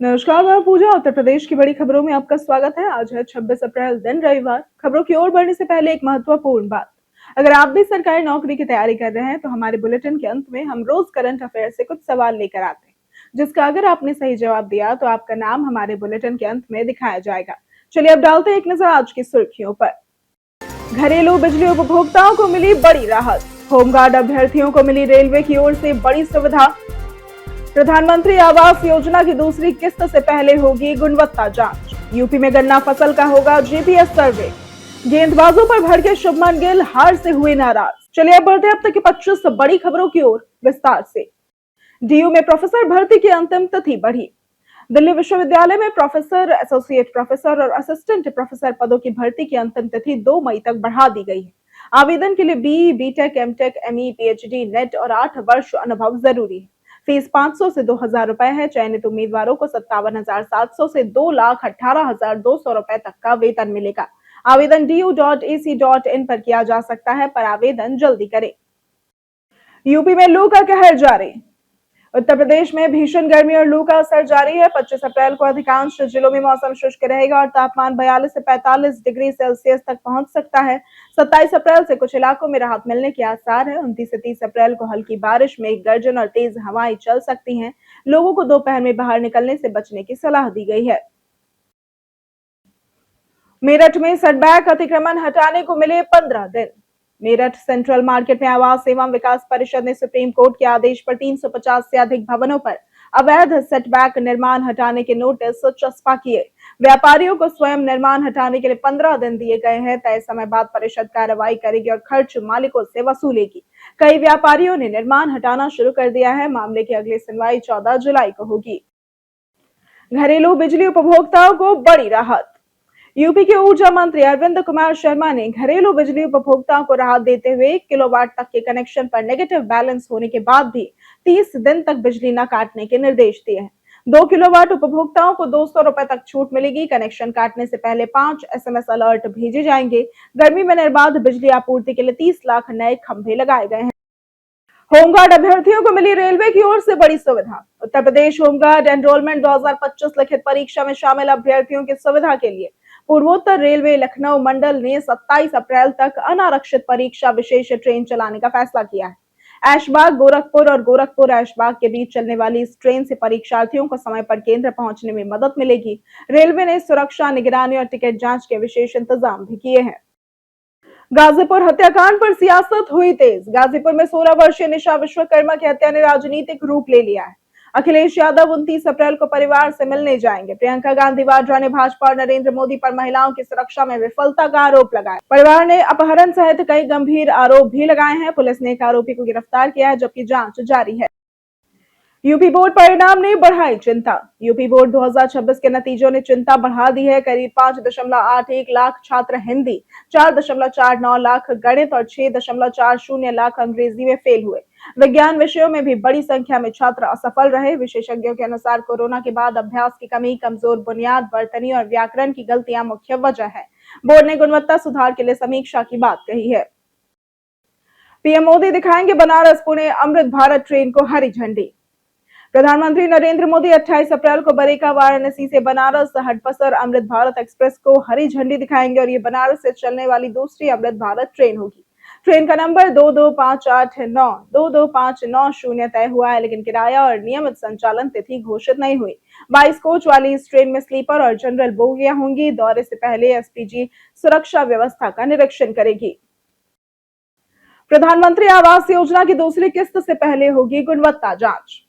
नमस्कार, मैं पूजा। उत्तर प्रदेश की बड़ी खबरों में आपका स्वागत है। आज है 26 अप्रैल, दिन रविवार। खबरों की ओर बढ़ने से पहले एक महत्वपूर्ण बात। अगर आप भी सरकारी नौकरी की तैयारी कर रहे हैं तो हमारे बुलेटिन के अंत में हम रोज करंट अफेयर से कुछ सवाल लेकर आते हैं, जिसका अगर आपने सही जवाब दिया तो आपका नाम हमारे बुलेटिन के अंत में दिखाया जाएगा। चलिए अब डालते हैं एक नजर आज की सुर्खियों पर। घरेलू बिजली उपभोक्ताओं को मिली बड़ी राहत। होमगार्ड अभ्यर्थियों को मिली रेलवे की ओर से बड़ी सुविधा। प्रधानमंत्री आवास योजना की दूसरी किस्त से पहले होगी गुणवत्ता जांच। यूपी में गन्ना फसल का होगा जीपीएस सर्वे। गेंदबाजों पर भड़के शुभमन गिल, हार से हुए नाराज। चलिए अब बढ़ते अब तक की 25 बड़ी खबरों की ओर विस्तार से। डीयू में प्रोफेसर भर्ती की अंतिम तिथि बढ़ी। दिल्ली विश्वविद्यालय में प्रोफेसर, एसोसिएट प्रोफेसर और असिस्टेंट प्रोफेसर पदों की भर्ती की अंतिम तिथि 2 मई तक बढ़ा दी गई है। आवेदन के लिए BE, BTech, MTech, ME, PhD, NET और 8 वर्ष अनुभव जरूरी है। फीस 500 से 2000 रुपए है। चयनित उम्मीदवारों को 57,700 से 2,18,200 रुपए तक का वेतन मिलेगा। आवेदन du.ac.in पर किया जा सकता है, पर आवेदन जल्दी करें। यूपी में लू का कहर जारी। उत्तर प्रदेश में भीषण गर्मी और लू का असर जारी है। 25 अप्रैल को अधिकांश जिलों में मौसम शुष्क रहेगा और तापमान 42 से 45 डिग्री सेल्सियस तक पहुंच सकता है। 27 अप्रैल से कुछ इलाकों में राहत मिलने के आसार है। 29 से 30 अप्रैल को हल्की बारिश में गर्जन और तेज हवाएं चल सकती हैं। लोगों को दोपहर में बाहर निकलने से बचने की सलाह दी गई है। मेरठ में सेटबैक अतिक्रमण हटाने को मिले 15 दिन। मेरठ सेंट्रल मार्केट में आवास एवं विकास परिषद ने सुप्रीम कोर्ट के आदेश पर 350 से अधिक भवनों पर अवैध सेटबैक निर्माण हटाने के नोटिस चस्पा किए। व्यापारियों को स्वयं निर्माण हटाने के लिए 15 दिन दिए गए हैं। तय समय बाद परिषद कार्रवाई करेगी और खर्च मालिकों से वसूलेगी। कई व्यापारियों ने निर्माण हटाना शुरू कर दिया है। मामले की अगली सुनवाई 14 जुलाई को होगी। घरेलू बिजली उपभोक्ताओं को बड़ी राहत। यूपी के ऊर्जा मंत्री अरविंद कुमार शर्मा ने घरेलू बिजली उपभोक्ताओं को राहत देते हुए 1 किलोवाट तक के कनेक्शन पर नेगेटिव बैलेंस होने के बाद भी 30 दिन तक बिजली न काटने के निर्देश दिए हैं। 2 किलोवाट उपभोक्ताओं को 200 रुपए तक छूट मिलेगी। कनेक्शन काटने से पहले 5 एसएमएस अलर्ट भेजे जाएंगे। गर्मी में निर्बाध बिजली आपूर्ति के लिए 30 लाख नए खंभे लगाए गए हैं। होमगार्ड अभ्यर्थियों को मिली रेलवे की ओर से बड़ी सुविधा। उत्तर प्रदेश होमगार्ड एनरोलमेंट 2025 लिखित परीक्षा में शामिल अभ्यर्थियों की सुविधा के लिए पूर्वोत्तर रेलवे लखनऊ मंडल ने 27 अप्रैल तक अनारक्षित परीक्षा विशेष ट्रेन चलाने का फैसला किया है। ऐशबाग गोरखपुर और गोरखपुर ऐशबाग के बीच चलने वाली इस ट्रेन से परीक्षार्थियों को समय पर केंद्र पहुंचने में मदद मिलेगी। रेलवे ने सुरक्षा, निगरानी और टिकट जांच के विशेष इंतजाम भी किए हैं। गाजीपुर हत्याकांड पर सियासत हुई तेज। गाजीपुर में 16 वर्षीय निशा विश्वकर्मा की हत्या ने राजनीतिक रूप ले लिया है। अखिलेश यादव 29 अप्रैल को परिवार से मिलने जाएंगे। प्रियंका गांधी वाड्रा ने भाजपा और नरेंद्र मोदी पर महिलाओं की सुरक्षा में विफलता का आरोप लगाया। परिवार ने अपहरण सहित कई गंभीर आरोप भी लगाए हैं। पुलिस ने एक आरोपी को गिरफ्तार किया है, जबकि जांच जारी है। यूपी बोर्ड परिणाम ने बढ़ाई चिंता। यूपी बोर्ड 2026 के नतीजों ने चिंता बढ़ा दी है। करीब 5.81 लाख छात्र हिंदी, 4.49 लाख गणित और 6.40 लाख अंग्रेजी में फेल हुए। विज्ञान विषयों में भी बड़ी संख्या में छात्र असफल रहे। विशेषज्ञों के अनुसार कोरोना के बाद अभ्यास की कमी, कमजोर बुनियाद, वर्तनी और व्याकरण की गलतियां मुख्य वजह है। बोर्ड ने गुणवत्ता सुधार के लिए समीक्षा की बात कही है। पीएम मोदी दिखाएंगे बनारस पुणे अमृत भारत ट्रेन को हरी झंडी। प्रधानमंत्री नरेंद्र मोदी 28 अप्रैल को बरेका वाराणसी से बनारस हडपसर अमृत भारत एक्सप्रेस को हरी झंडी दिखाएंगे और ये बनारस से चलने वाली दूसरी अमृत भारत ट्रेन होगी। ट्रेन का नंबर 2258922590 तय हुआ है, लेकिन किराया और नियमित संचालन तिथि घोषित नहीं हुई। 22 कोच वाली इस ट्रेन में स्लीपर और जनरल बोगियां होंगी। दौरे से पहले एसपीजी सुरक्षा व्यवस्था का निरीक्षण करेगी। प्रधानमंत्री आवास योजना की दूसरी किस्त से पहले होगी गुणवत्ता जांच।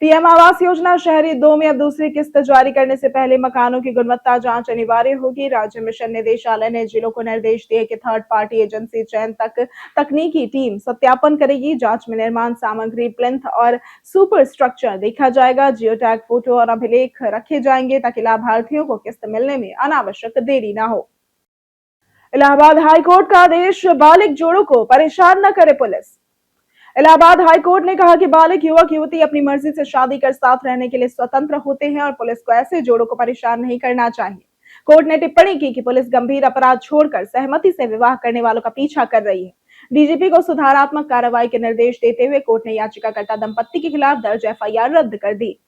पीएम आवास योजना शहरी 2 में अब दूसरी किस्त जारी करने से पहले मकानों की गुणवत्ता जांच अनिवार्य होगी। राज्य मिशन निदेशालय ने जिलों को निर्देश दिए कि थर्ड पार्टी एजेंसी चयन तक तकनीकी टीम सत्यापन करेगी। जांच में निर्माण सामग्री, प्लिंथ और सुपर स्ट्रक्चर देखा जाएगा। जियो टैग फोटो और अभिलेख रखे जाएंगे ताकि लाभार्थियों को किस्त मिलने में अनावश्यक देरी न हो। इलाहाबाद हाईकोर्ट का आदेश, बालिग जोड़ों को परेशान न करे पुलिस। इलाहाबाद हाईकोर्ट ने कहा कि बालिग युवक युवती अपनी मर्जी से शादी कर साथ रहने के लिए स्वतंत्र होते हैं और पुलिस को ऐसे जोड़ों को परेशान नहीं करना चाहिए। कोर्ट ने टिप्पणी की कि पुलिस गंभीर अपराध छोड़कर सहमति से विवाह करने वालों का पीछा कर रही है। डीजीपी को सुधारात्मक कार्रवाई के निर्देश देते हुए कोर्ट ने याचिकाकर्ता दंपत्ति के खिलाफ दर्ज एफआईआर रद्द कर दी।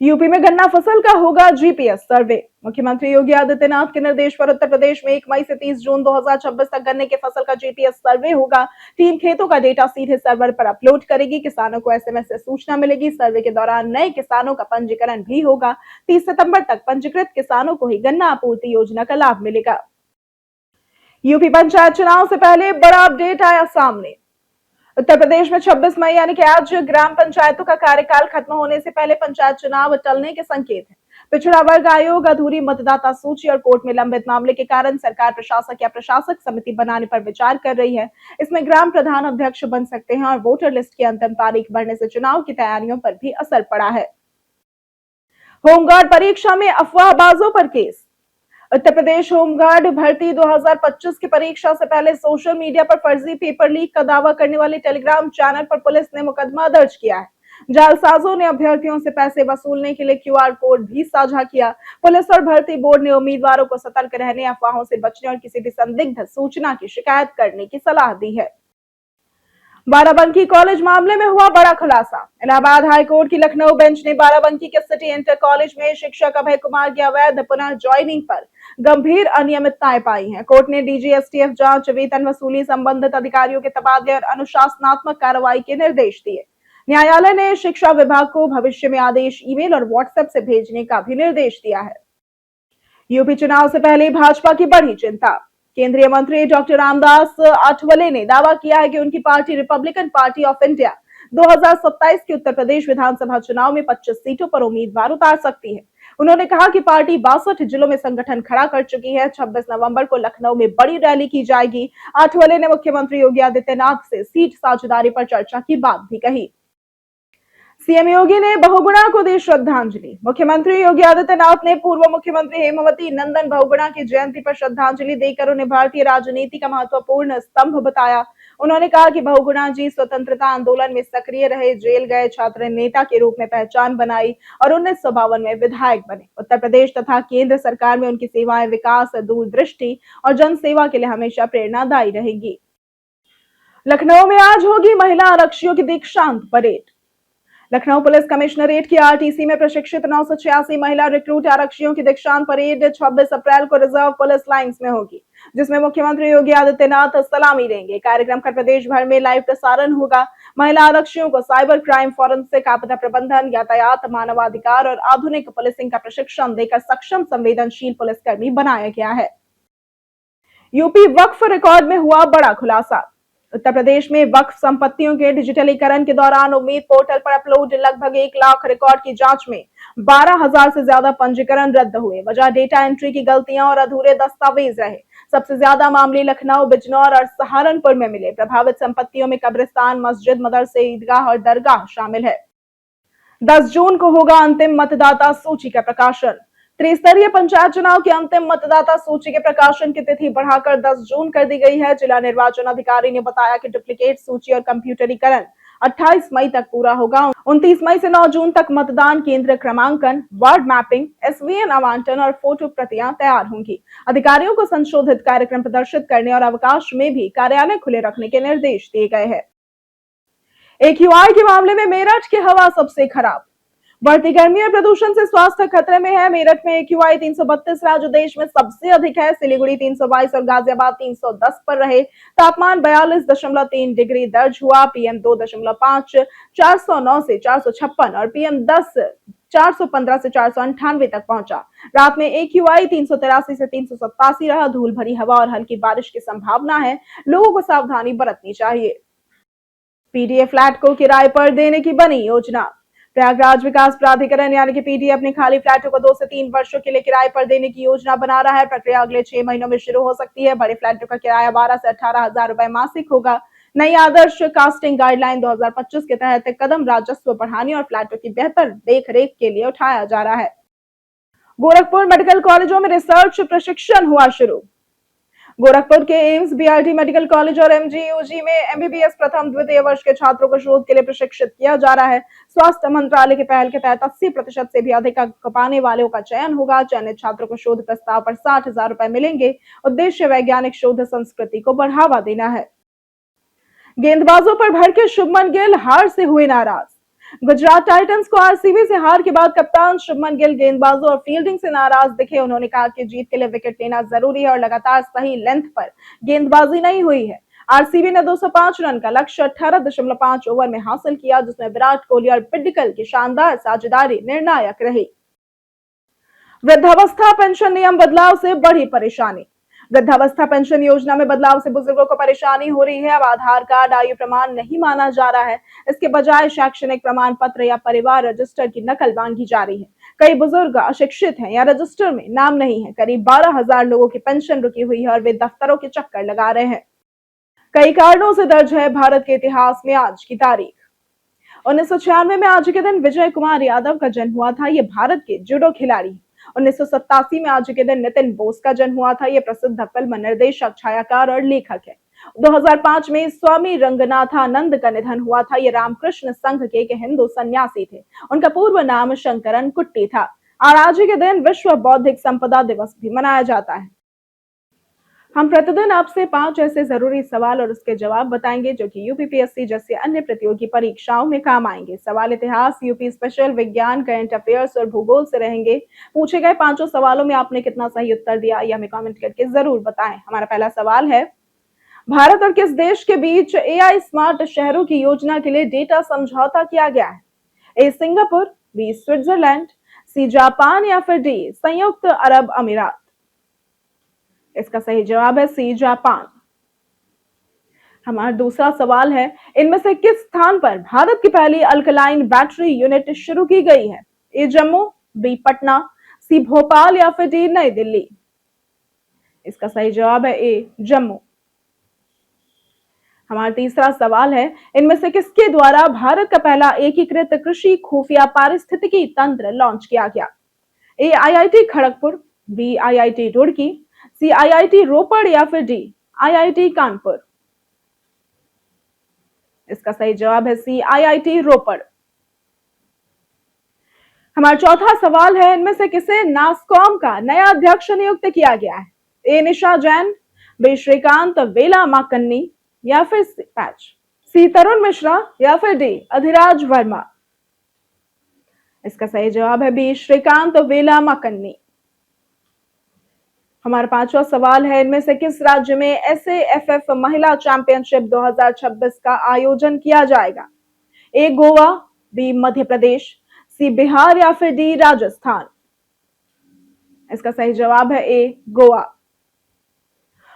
यूपी में गन्ना फसल का होगा जीपीएस सर्वे। मुख्यमंत्री योगी आदित्यनाथ के निर्देश पर उत्तर प्रदेश में 1 मई से 30 जून 2026 तक गन्ने की फसल का जीपीएस सर्वे होगा। टीम खेतों का डेटा सीधे सर्वर पर अपलोड करेगी। किसानों को एसएमएस से सूचना मिलेगी। सर्वे के दौरान नए किसानों का पंजीकरण भी होगा। 30 सितंबर तक पंजीकृत किसानों को ही गन्ना आपूर्ति योजना का लाभ मिलेगा। यूपी पंचायत चुनाव से पहले बड़ा अपडेट आया सामने। उत्तर प्रदेश में 26 मई यानी कि आज ग्राम पंचायतों का कार्यकाल खत्म होने से पहले पंचायत चुनाव टलने के संकेत हैं। पिछड़ा वर्ग आयोग, अधूरी मतदाता सूची और कोर्ट में लंबित मामले के कारण सरकार प्रशासक या प्रशासक समिति बनाने पर विचार कर रही है। इसमें ग्राम प्रधान अध्यक्ष बन सकते हैं और वोटर लिस्ट की अंतिम तारीख बढ़ने से चुनाव की तैयारियों पर भी असर पड़ा है। होमगार्ड परीक्षा में अफवाहबाजों पर केस। उत्तर प्रदेश होमगार्ड भर्ती 2025 की परीक्षा से पहले सोशल मीडिया पर फर्जी पेपर लीक का दावा करने वाले टेलीग्राम चैनल पर पुलिस ने मुकदमा दर्ज किया है। जालसाजों ने अभ्यर्थियों से पैसे वसूलने के लिए क्यूआर कोड भी साझा किया। पुलिस और भर्ती बोर्ड ने उम्मीदवारों को सतर्क रहने, अफवाहों से बचने और किसी भी संदिग्ध सूचना की शिकायत करने की सलाह दी है। बाराबंकी कॉलेज मामले में हुआ बड़ा खुलासा। इलाहाबाद हाईकोर्ट की लखनऊ बेंच ने बाराबंकी के सिटी इंटर कॉलेज में शिक्षक अभय कुमार की अवैध पुनः ज्वाइनिंग पर गंभीर अनियमितताएं पाई हैं। कोर्ट ने डीजी एसटीएफ जांच, वेतन वसूली, संबंधित अधिकारियों के तबादले और अनुशासनात्मक कार्रवाई के निर्देश दिए। न्यायालय ने शिक्षा विभाग को भविष्य में आदेश ईमेल और व्हाट्सएप से भेजने का भी निर्देश दिया है। यूपी चुनाव से पहले भाजपा की बड़ी चिंता। केंद्रीय मंत्री डॉक्टर रामदास आठवले ने दावा किया है कि उनकी party Republican party of India 2027 के उत्तर प्रदेश विधानसभा चुनाव में 25 सीटों पर उम्मीदवार उतार सकती है। उन्होंने कहा कि पार्टी 62 जिलों में संगठन खड़ा कर चुकी है। 26 नवंबर को लखनऊ में बड़ी रैली की जाएगी। आठवले ने मुख्यमंत्री योगी आदित्यनाथ से सीट साझेदारी पर चर्चा की बात भी कही। सीएम योगी ने बहुगुणा को दी श्रद्धांजलि। मुख्यमंत्री योगी आदित्यनाथ ने पूर्व मुख्यमंत्री हेमावती नंदन बहुगुणा की जयंती पर श्रद्धांजलि देकर उन्हें भारतीय राजनीति का महत्वपूर्ण स्तंभ बताया। उन्होंने कहा कि बहुगुणा जी स्वतंत्रता आंदोलन में सक्रिय रहे, जेल गए, छात्र नेता के रूप में पहचान बनाई और 1952 में विधायक बने। उत्तर प्रदेश तथा केंद्र सरकार में उनकी सेवाएं विकास, दूरदृष्टि और जनसेवा के लिए हमेशा प्रेरणादायी रहेगी। लखनऊ में आज होगी महिला आरक्षियों की दीक्षांत परेड। लखनऊ पुलिस कमिश्नरेट की आरटीसी में प्रशिक्षित 986 महिला रिक्रूट आरक्षियों की दीक्षांत परेड 26 अप्रैल को रिजर्व पुलिस लाइंस में होगी, जिसमें मुख्यमंत्री योगी आदित्यनाथ सलामी देंगे। कार्यक्रम का प्रदेश भर में लाइव प्रसारण होगा। महिला आरक्षियों को साइबर क्राइम, फॉरेंसिक, आपदा प्रबंधन, यातायात, मानवाधिकार और आधुनिक पुलिसिंग का प्रशिक्षण देकर सक्षम संवेदनशील पुलिसकर्मी बनाया गया है। यूपी वक्फ रिकॉर्ड में हुआ बड़ा खुलासा। उत्तर प्रदेश में वक्फ संपत्तियों के डिजिटलीकरण के दौरान उम्मीद पोर्टल पर अपलोड लगभग 1 लाख रिकॉर्ड की जांच में 12,000 से ज्यादा पंजीकरण रद्द हुए। वजह डेटा एंट्री की गलतियां और अधूरे दस्तावेज रहे। सबसे ज्यादा मामले लखनऊ, बिजनौर और सहारनपुर में मिले। प्रभावित संपत्तियों में कब्रिस्तान, मस्जिद, मदरसे, ईदगाह और दरगाह शामिल है। 10 जून को होगा अंतिम मतदाता सूची का प्रकाशन। त्रिस्तरीय पंचायत चुनाव की अंतिम मतदाता सूची के प्रकाशन की तिथि बढ़ाकर 10 जून कर दी गई है। जिला निर्वाचन अधिकारी ने बताया कि डुप्लीकेट सूची और कंप्यूटरीकरण 28 मई तक पूरा होगा। 29 मई से 9 जून तक मतदान केंद्र क्रमांकन, वार्ड मैपिंग, एसवीएन आवंटन और फोटो प्रतियां तैयार होंगी। अधिकारियों को संशोधित कार्यक्रम प्रदर्शित करने और अवकाश में भी कार्यालय खुले रखने के निर्देश दिए गए हैं। एक्यूआई के मामले में मेरठ की हवा सबसे खराब। बढ़ती गर्मी और प्रदूषण से स्वास्थ्य खतरे में है। मेरठ में एक्यूआई 332 रहा, जो देश में सबसे अधिक है। सिलीगुड़ी 322 और गाजियाबाद 310 पर रहे। तापमान 42.3 डिग्री दर्ज हुआ। पीएम 2.5 409 से 456 और पीएम 10 415 से 498 तक पहुंचा। रात में एक्यूआई 383 से 387 रहा। धूल भरी हवा और हल्की बारिश की संभावना है। लोगों को सावधानी बरतनी चाहिए। पीडीए फ्लैट को किराए पर देने की बनी योजना। प्रयागराज विकास प्राधिकरण यानी कि पीडीए अपने खाली फ्लैटों को 2 से 3 वर्षों के लिए किराए पर देने की योजना बना रहा है। प्रक्रिया अगले 6 महीनों में शुरू हो सकती है। बड़े फ्लैटों का किराया 12 से 18,000 रुपए मासिक होगा। नई आदर्श कास्टिंग गाइडलाइन 2025 के तहत कदम राजस्व बढ़ाने और फ्लैटों की बेहतर देखरेख के लिए उठाया जा रहा है। गोरखपुर मेडिकल कॉलेजों में रिसर्च प्रशिक्षण हुआ शुरू। गोरखपुर के एम्स, बीआरटी मेडिकल कॉलेज और एमजीयूजी में एमबीबीएस प्रथम द्वितीय वर्ष के छात्रों को शोध के लिए प्रशिक्षित किया जा रहा है। स्वास्थ्य मंत्रालय की पहल के तहत 80% से भी अधिक अंक पाने वालों का चयन होगा। चयनित छात्रों को शोध प्रस्ताव पर 60,000 रुपए मिलेंगे। उद्देश्य वैज्ञानिक शोध संस्कृति को बढ़ावा देना है। गेंदबाजों पर भड़के शुभमन गिल हार से हुए नाराज। गुजरात टाइटंस को आरसीबी से हार के बाद कप्तान शुभमन गिल गेंदबाजों और फील्डिंग से नाराज दिखे। उन्होंने कहा कि जीत के लिए विकेट लेना जरूरी है और लगातार सही लेंथ पर गेंदबाजी नहीं हुई है। आरसीबी ने 205 रन का लक्ष्य 18.5 ओवर में हासिल किया, जिसमें विराट कोहली और पिडिकल की शानदार साझेदारी निर्णायक रही। वृद्धावस्था पेंशन नियम बदलाव से बड़ी परेशानी। वृद्धावस्था पेंशन योजना में बदलाव से बुजुर्गों को परेशानी हो रही है। अब आधार कार्ड आयु प्रमाण नहीं माना जा रहा है। इसके बजाय शैक्षणिक प्रमाण पत्र या परिवार रजिस्टर की नकल मांगी जा रही है। कई बुजुर्ग अशिक्षित हैं या रजिस्टर में नाम नहीं है। करीब 12,000 लोगों की पेंशन रुकी हुई है और वे दफ्तरों के चक्कर लगा रहे हैं। कई कारणों से दर्ज है भारत के इतिहास में आज की तारीख। 1996 में आज के दिन विजय कुमार यादव का जन्म हुआ था। ये भारत के जूडो खिलाड़ी। 1987 में आज के दिन नितिन बोस का जन्म हुआ था। ये प्रसिद्ध फिल्म निर्देशक, छायाकार और लेखक है। 2005 में स्वामी रंगनाथानंद का निधन हुआ था। ये रामकृष्ण संघ के एक हिंदू सन्यासी थे। उनका पूर्व नाम शंकरन कुट्टी था। और आज के दिन विश्व बौद्धिक संपदा दिवस भी मनाया जाता है। हम प्रतिदिन आपसे 5 ऐसे जरूरी सवाल और उसके जवाब बताएंगे जो कि यूपीपीएससी जैसे अन्य प्रतियोगी परीक्षाओं में काम आएंगे। सवाल इतिहास, यूपी स्पेशल, विज्ञान, करंट अफेयर्स और भूगोल से रहेंगे। पूछे गए 5 सवालों में आपने कितना सही उत्तर दिया ये हमें कमेंट करके जरूर बताएं। हमारा पहला सवाल है, भारत और किस देश के बीच एआई स्मार्ट शहरों की योजना के लिए डेटा समझौता किया गया है? A Singapore, B Switzerland, C Japan या फिर डी संयुक्त अरब अमीरात। इसका सही जवाब है सी जापान। हमारा दूसरा सवाल है, इनमें से किस स्थान पर भारत की पहली अल्कलाइन बैटरी यूनिट शुरू की गई है? ए जम्मू, बी पटना, सी भोपाल या फिर डी नई दिल्ली। इसका सही जवाब है ए जम्मू। हमारा तीसरा सवाल है, इनमें से किसके द्वारा भारत का पहला एकीकृत कृषि खुफिया पारिस्थितिकी तंत्र लॉन्च किया गया? A IIT Kharagpur, B IIT Roorkee, C IIT Ropar या फिर डी आईआईटी कानपुर। इसका सही जवाब है सी आईआईटी रोपड़। हमारा चौथा सवाल है, इनमें से किसे नास्कॉम का नया अध्यक्ष नियुक्त किया गया है? ए निशा जैन, बी श्रीकांत वेला माकन्नी या फिर सी तरुण मिश्रा या फिर डी अधिराज वर्मा। इसका सही जवाब है बी श्रीकांत वेला माकन्नी। हमारा पांचवा सवाल है, इनमें से किस राज्य में एसएएफएफ महिला चैंपियनशिप 2026 का आयोजन किया जाएगा? ए गोवा, बी मध्य प्रदेश, सी बिहार या फिर डी राजस्थान। इसका सही जवाब है ए गोवा।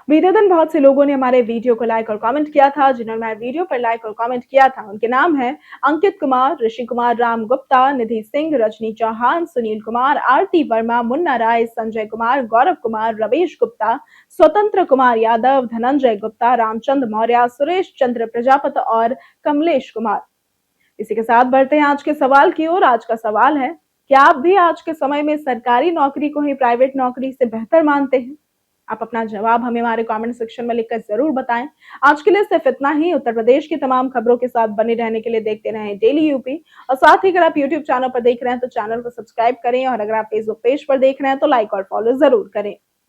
बीते दिन बहुत से लोगों ने हमारे वीडियो को लाइक और कमेंट किया था। जिन्होंने हमारे वीडियो पर लाइक और कमेंट किया था उनके नाम है अंकित कुमार, ऋषि कुमार, राम गुप्ता, निधि सिंह, रजनी चौहान, सुनील कुमार, आरती वर्मा, मुन्ना राय, संजय कुमार, गौरव कुमार, रवेश गुप्ता, स्वतंत्र कुमार यादव, धनंजय गुप्ता, रामचंद्र मौर्य, सुरेश चंद्र प्रजापति और कमलेश कुमार। इसी के साथ बढ़ते हैं आज के सवाल की ओर। आज का सवाल है, क्या आप भी आज के समय में सरकारी नौकरी को ही प्राइवेट नौकरी से बेहतर मानते हैं? आप अपना जवाब हमें हमारे कमेंट सेक्शन में लिखकर जरूर बताएं। आज के लिए सिर्फ इतना ही। उत्तर प्रदेश की तमाम खबरों के साथ बने रहने के लिए देखते रहें डेली यूपी। और साथ ही अगर आप यूट्यूब चैनल पर देख रहे हैं तो चैनल को सब्सक्राइब करें और अगर आप फेसबुक पेज पर देख रहे हैं तो लाइक और फॉलो जरूर करें।